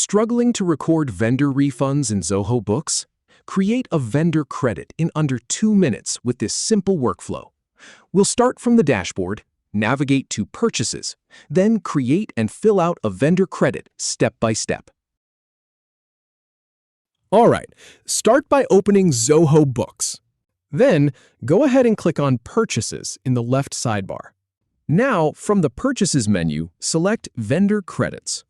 Struggling to record vendor refunds in Zoho Books? Create a vendor credit in under 2 minutes with this simple workflow. We'll start from the dashboard, navigate to Purchases, then create and fill out a vendor credit step by step. All right, start by opening Zoho Books. Then, go ahead and click on Purchases in the left sidebar. Now, from the Purchases menu, select Vendor Credits.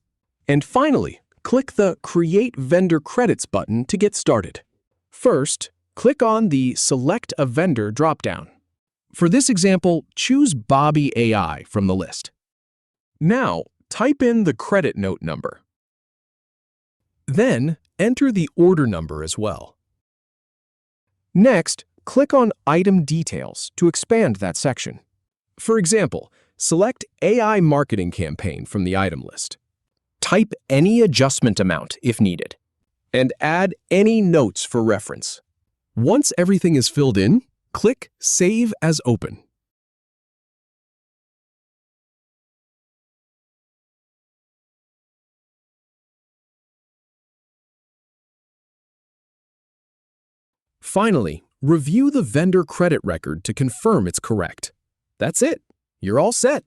And finally, click the Create Vendor Credits button to get started. First, click on the Select a Vendor dropdown. For this example, choose Bobby AI from the list. Now, type in the credit note number. Then, enter the order number as well. Next, click on Item Details to expand that section. For example, select AI Marketing Campaign from the item list. Type any adjustment amount if needed, and add any notes for reference. Once everything is filled in, click Save as Open. Finally, review the vendor credit record to confirm it's correct. That's it. You're all set.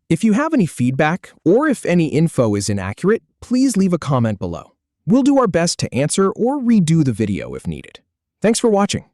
If you have any feedback or if any info is inaccurate, please leave a comment below. We'll do our best to answer or redo the video if needed. Thanks for watching.